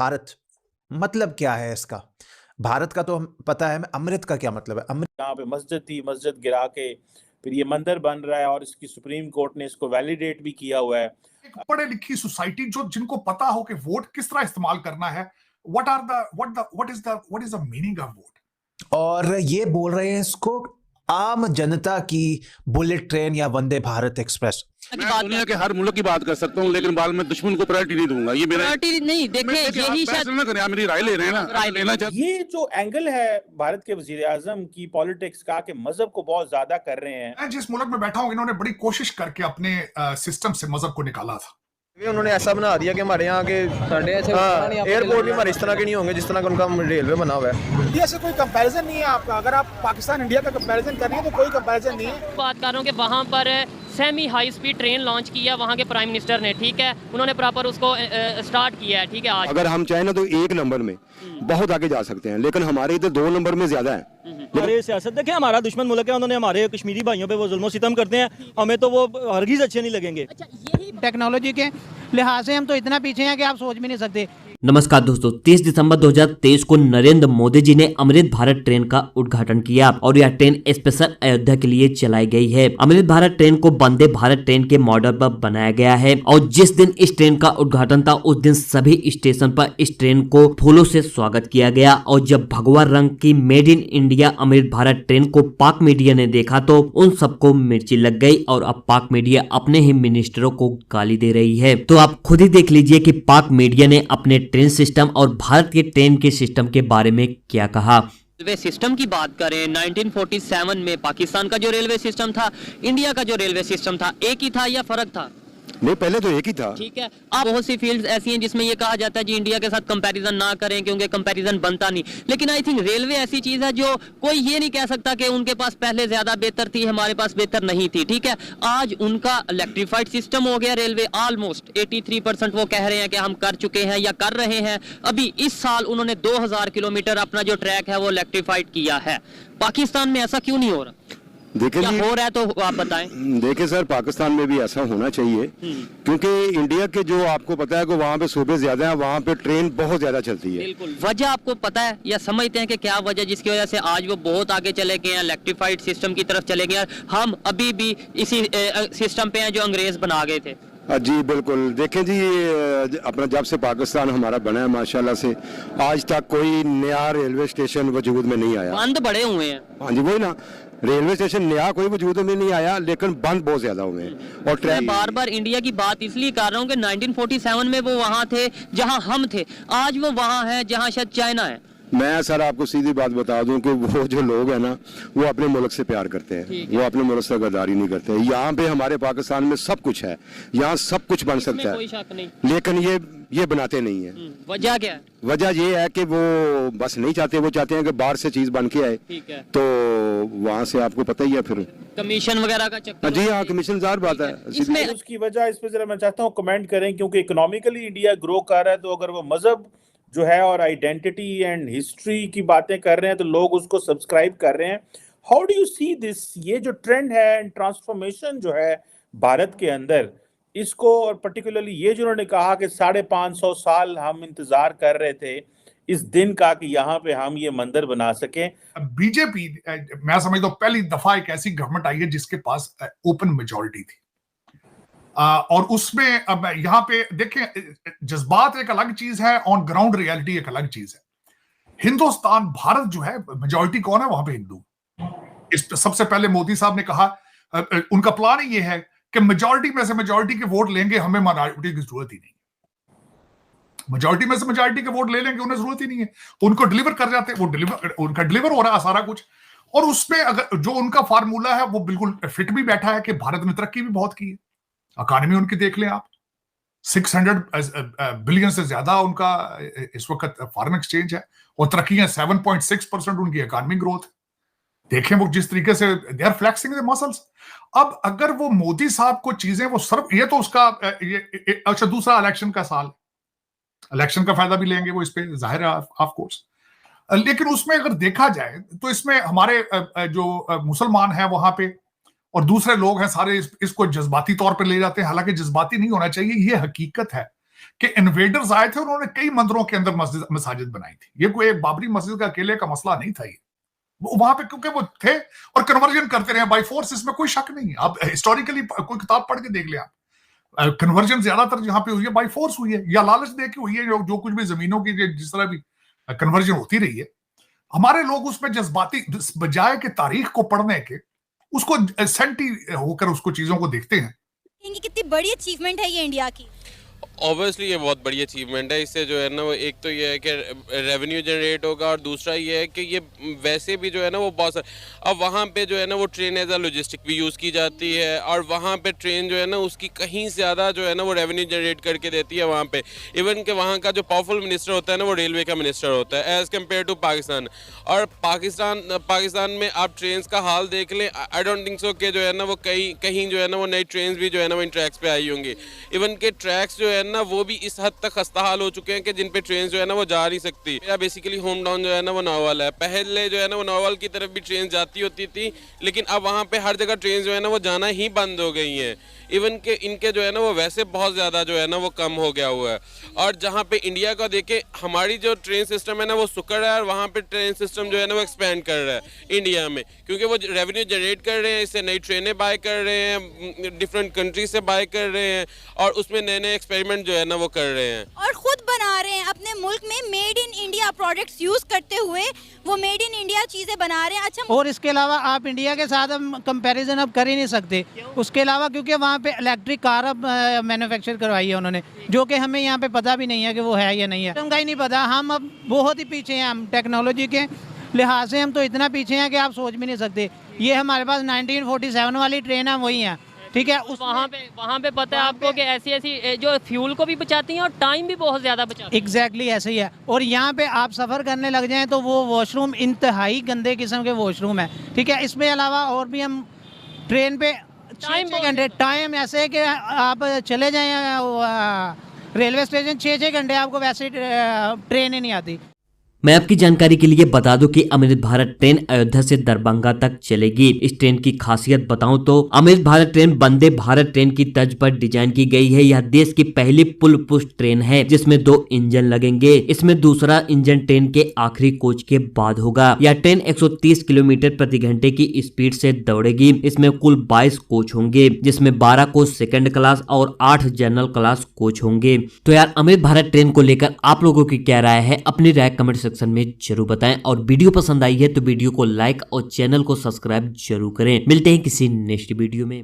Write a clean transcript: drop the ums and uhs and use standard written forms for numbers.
भारत मतलब क्या है इसका? भारत का तो पता है, अमृत का क्या मतलब है? अमृत यहाँ पे मस्जिद थी, मस्जिद गिरा के फिर ये मंदिर बन रहा है और इसकी सुप्रीम कोर्ट ने इसको वैलिडेट भी किया हुआ है। एक पढ़ी लिखी सोसाइटी जो जिनको पता हो कि वोट किस तरह इस्तेमाल करना है, what is the meaning of vote. और ये बोल रहे हैं इसको आम जनता की बुलेट ट्रेन या वंदे भारत एक्सप्रेस। मैं दुनिया के हर मुल्क की बात कर सकता हूँ, लेकिन बाद में दुश्मन को प्रायोरिटी नहीं दूंगा। ये मेरा प्रायोरिटी नहीं, देखिए यही शायद ना करें, आप मेरी राय ले रहे हैं ना, राय लेना चाहते। ये जो एंगल है भारत के वजीर आजम की पॉलिटिक्स का कि मजहब को बहुत ज्यादा कर रहे हैं। मैं जिस मुल्क में बैठा हूँ, इन्होंने बड़ी कोशिश करके अपने सिस्टम से मजहब को निकाला था। उन्होंने ऐसा बना दिया कि हमारे यहाँ के एयरपोर्ट भी हमारे इस तरह के नहीं होंगे जिस तरह का उनका रेलवे बना हुआ है। इंडिया से कोई कंपैरिजन नहीं है आपका। अगर आप पाकिस्तान इंडिया का कंपैरिजन कर रही है तो कोई कंपैरिजन नहीं है। बात कर रहा हूँ कि वहाँ पर semi high speed train launch किया वहाँ के प्राइम मिनिस्टर ने, ठीक है, उन्होंने प्रॉपर उसको स्टार्ट किया है, ठीक है। आज अगर हम चाहें ना तो 1 नंबर में बहुत आगे जा सकते हैं, लेकिन हमारे इधर 2 नंबर में ज्यादा है। हमारे सियासत देखें, हमारा दुश्मन मुल्क है, उन्होंने हमारे कश्मीरी भाइयों पे वो जुल्म सितम करते हैं, हमें तो वो हरगिज अच्छे नहीं लगेंगे। टेक्नोलॉजी के लिहाज से हम तो इतना पीछे हैं कि आप सोच भी नहीं सकते। नमस्कार दोस्तों, 30 दिसंबर 2023 को नरेंद्र मोदी जी ने अमृत भारत ट्रेन का उद्घाटन किया और यह ट्रेन स्पेशल अयोध्या के लिए चलाई गई है। अमृत भारत ट्रेन को वंदे भारत ट्रेन के मॉडल पर बनाया गया है और जिस दिन इस ट्रेन का उद्घाटन था उस दिन सभी स्टेशन पर इस ट्रेन को फूलों से स्वागत किया गया। और जब भगवा रंग की made in India Amrit Bharat train को पाक मीडिया ने देखा तो उन सबको मिर्ची लग गई और अब पाक मीडिया अपने ही मिनिस्टरों को गाली दे रही है। तो आप खुद ही देख लीजिए कि पाक मीडिया ने अपने ट्रेन सिस्टम और भारत के ट्रेन के सिस्टम के बारे में क्या कहा। रेलवे सिस्टम की बात करें, 1947 में पाकिस्तान का जो रेलवे सिस्टम था, इंडिया का जो रेलवे सिस्टम था, एक ही था या फर्क था? नहीं, पहले तो एक ही था। ठीक है। अब बहुत सी फील्ड्स ऐसी हैं जिसमें ये कहा जाता है जी इंडिया के साथ कंपैरिजन ना करें क्योंकि कंपैरिजन बनता नहीं, लेकिन आई थिंक रेलवे ऐसी चीज है जो कोई ये नहीं कह सकता कि उनके पास पहले ज्यादा बेहतर थी, हमारे पास बेहतर नहीं थी, ठीक है। आज उनका इलेक्ट्रीफाइड सिस्टम हो गया रेलवे, ऑलमोस्ट 83% वो कह रहे हैं कि हम कर चुके हैं या कर रहे हैं। अभी इस साल उन्होंने 2000 किलोमीटर अपना जो ट्रैक है वो इलेक्ट्रीफाइड किया है। पाकिस्तान में ऐसा क्यों नहीं हो रहा? देखिए हो रहा है तो आप बताएं। देखिए सर, पाकिस्तान में भी ऐसा होना चाहिए, क्योंकि इंडिया के जो आपको पता है कि वहाँ पे सूबे ज्यादा हैं, वहाँ पे ट्रेन बहुत ज्यादा चलती है। बिल्कुल। वजह आपको पता है या समझते हैं कि क्या वजह जिसकी वजह से आज वो बहुत आगे चले गए हैं, इलेक्ट्रीफाइड सिस्टम की तरफ चले गए हैं? हम अभी भी इसी सिस्टम पे हैं जो अंग्रेज बना गए थे। जी बिल्कुल। देखें जी, अपना जब से पाकिस्तान हमारा बना है माशाल्लाह से आज तक कोई नया रेलवे स्टेशन वजूद में नहीं आया। बंद बड़े हुए हैं। हाँ जी, वही ना, रेलवे स्टेशन नया कोई वजूद में नहीं आया, लेकिन बंद बहुत ज्यादा हुए हैं। और मैं बार बार इंडिया की बात इसलिए कर रहा हूँ कि 1947 में वो वहाँ थे जहाँ हम थे, आज वो वहाँ है जहाँ शायद चाइना है। मैं सर आपको सीधी बात बता दूं कि वो जो लोग हैं ना, वो अपने मुल्क से प्यार करते हैं, वो अपने मुल्क से गद्दारी नहीं करते। यहाँ पे हमारे पाकिस्तान में सब कुछ है, यहाँ सब कुछ बन सकता है, कोई शक नहीं, लेकिन ये बनाते नहीं है। वजह क्या है? वजह ये है कि वो बस नहीं चाहते, वो चाहते हैं कि बाहर से चीज बन के आए, ठीक है। तो वहाँ से आपको पता ही है फिर कमीशन वगैरह का चक्कर। जी हाँ, कमीशन जार बात है। इसमें उसकी वजह इस पे जरा मैं चाहता हूँ कमेंट करें, क्योंकि इकोनॉमिकली इंडिया ग्रो कर रहा है, तो अगर वो मजहब जो है और आइडेंटिटी एंड हिस्ट्री की बातें कर रहे हैं तो लोग उसको सब्सक्राइब कर रहे हैं। How do you see this? ये जो ट्रेंड है एंड ट्रांसफॉर्मेशन जो है भारत के अंदर, इसको, और पर्टिकुलरली ये जो उन्होंने कहा कि 550 साल हम इंतजार कर रहे थे इस दिन का कि यहाँ पे हम ये मंदिर बना सकें। बीजेपी, मैं समझता हूँ पहली दफा एक ऐसी गवर्नमेंट आई है जिसके पास ओपन मेजॉरिटी थी, और उसमें अब यहाँ पे देखें, जज्बात एक अलग चीज है, ऑन ग्राउंड रियलिटी एक अलग चीज है। हिंदुस्तान, भारत जो है, मेजॉरिटी कौन है वहां पे? हिंदू। इस सबसे पहले मोदी साहब ने कहा, उनका प्लान ही ये है कि मेजॉरिटी में से मेजॉरिटी के वोट लेंगे, हमें माइनॉरिटी की जरूरत ही नहीं। मेजॉरिटी में से मेजॉरिटी के वोट ले लेंगे, उन्हें जरूरत ही नहीं है, उनको डिलीवर कर जाते हैं, उनका डिलीवर हो रहा है सारा कुछ। और उसमें अगर जो उनका फार्मूला है वो बिल्कुल फिट भी बैठा है कि भारत ने तरक्की भी बहुत की है। इकॉनमी उनकी देख लें आप, 600 बिलियन से ज्यादा उनका इस वक्त फॉरेन एक्सचेंज है, और तरक्की 7.6% उनकी इकॉनमी ग्रोथ। देखें वो जिस तरीके से they are flexing the muscles. अब अगर वो मोदी साहब को चीजें वो सर्व, ये तो उसका अच्छा दूसरा इलेक्शन का साल, इलेक्शन का फायदा भी लेंगे वो इस पे, जाहिर है ऑफ कोर्स। लेकिन उसमें अगर देखा जाए तो इसमें हमारे जो मुसलमान हैं वहां पे और दूसरे लोग हैं सारे इसको जज्बाती तौर पर ले जाते हैं, हालांकि जज्बाती नहीं होना चाहिए, ये हकीकत है कि इन्वेडर्स आए थे, उन्होंने कई मंदिरों के अंदर मस्जिद बनाई थी। ये कोई एक बाबरी मस्जिद का अकेले का मसला नहीं था, ये वहां पे क्योंकि वो थे और कन्वर्जन करते रहे बाय फोर्स, इसमें कोई शक नहीं है। आप हिस्टोरिकली कोई किताब पढ़ के देख ले, आप कन्वर्जन ज्यादातर जहां पे हुई है बाय फोर्स हुई है या लालच दे के हुई है। जो कुछ भी जमीनों की जिस तरह भी कन्वर्जन होती रही है, हमारे लोग उसमें जज्बाती बजाय के तारीख को पढ़ने के उसको सेंटी होकर उसको चीजों को देखते हैं। कितनी बड़ी अचीवमेंट है ये इंडिया की। ऑब्वियसली ये बहुत बड़ी अचीवमेंट है। इससे जो है ना वो एक तो ये है कि रेवेन्यू जनरेट होगा और दूसरा ये है कि ये वैसे भी जो है ना वो बहुत अब वहाँ पे जो है ना वो ट्रेन एज अ लॉजिस्टिक भी यूज़ की जाती है और वहाँ पे ट्रेन जो है ना उसकी कहीं ज़्यादा जो है ना वो रेवेन्यू जनरेट करके देती है वहाँ पे। इवन कि वहाँ का जो पावरफुल मिनिस्टर होता है ना वो रेलवे का मिनिस्टर होता है एज़ कम्पेयर टू पाकिस्तान। और पाकिस्तान में आप ट्रेन का हाल देख लें, आई डोंट थिंक सो कि जो है ना वो कहीं जो है ना वो नई ट्रेन भी जो है ना वो इन ट्रैक्स पे आई होंगी। इवन के ट्रैक्स जो है ना वो भी इस हद तक खस्ता हाल हो चुके हैं कि जिन पे ट्रेन जो है ना वो जा नहीं सकती। मेरा बेसिकली होम टाउन जो है ना वो नौवल है। पहले जो है ना वो नौवल की तरफ भी ट्रेन जाती होती थी, लेकिन अब वहाँ पे हर जगह ट्रेन जो है ना वो जाना ही बंद हो गई हैं। इवन के इनके जो है ना वो वैसे बहुत ज़्यादा जो है ना वो कम हो गया हुआ है। और जहाँ पे इंडिया का देखे, हमारी जो ट्रेन सिस्टम है ना वो सुकड़ है और वहाँ पे ट्रेन सिस्टम जो है ना वो एक्सपेंड कर रहा है इंडिया में, क्योंकि वो रेवेन्यू जनरेट कर रहे हैं, इससे नई ट्रेनें बाय कर रहे हैं, डिफरेंट कंट्री से बाय कर रहे हैं और उसमें नए नए एक्सपेरिमेंट जो है ना वो कर रहे हैं और खुद बना रहे हैं अपने मुल्क में made in India products use करते हुए वो मेड इन इंडिया चीजें बना रहे हैं। अच्छा, और इसके अलावा आप इंडिया के साथ हम कंपैरिजन अब कर ही नहीं सकते। उसके अलावा क्योंकि वहाँ पे इलेक्ट्रिक कार अब मैन्युफैक्चर करवाई है उन्होंने, जो कि हमें यहाँ पे पता भी नहीं है कि वो है या नहीं है। हमका ही नहीं पता, हम अब बहुत ही पीछे हैं। हम टेक्नोलॉजी के लिहाज से हम तो इतना पीछे हैं कि आप सोच भी नहीं सकते। ये हमारे पास 1947 वाली ट्रेन है, वही है, ठीक है। वहाँ पे पता है आपको कि ऐसी जो फ्यूल को भी बचाती हैं और टाइम भी बहुत ज़्यादा बचाती हैं। एग्जैक्टली ऐसे ही है। और यहाँ पे आप सफ़र करने लग जाएं तो वो वॉशरूम इंतहाई गंदे किस्म के वॉशरूम है, ठीक है। इसमें अलावा और भी हम ट्रेन पे 6 घंटे टाइम ऐसे है कि आप चले जाएं रेलवे स्टेशन 6 घंटे आपको वैसे ट्रेन ही नहीं आती। मैं आपकी जानकारी के लिए बता दूं कि अमृत भारत ट्रेन अयोध्या से दरभंगा तक चलेगी। इस ट्रेन की खासियत बताऊं तो अमृत भारत ट्रेन वंदे भारत ट्रेन की तर्ज पर डिजाइन की गई है। यह देश की पहली पुल पुश ट्रेन है जिसमें 2 इंजन लगेंगे। इसमें दूसरा इंजन ट्रेन के आखिरी कोच के बाद होगा। यह ट्रेन 130 किलोमीटर प्रति घंटे की स्पीड से दौड़ेगी। इसमें कुल 22 कोच होंगे, जिसमें 12 कोच सेकंड क्लास और 8 जनरल क्लास कोच होंगे। तो यार अमृत भारत ट्रेन को लेकर आप लोगों की क्या राय है, अपनी राय कमेंट सेक्शन में जरूर बताएं। और वीडियो पसंद आई है तो वीडियो को लाइक और चैनल को सब्सक्राइब जरूर करें। मिलते हैं किसी नेक्स्ट वीडियो में।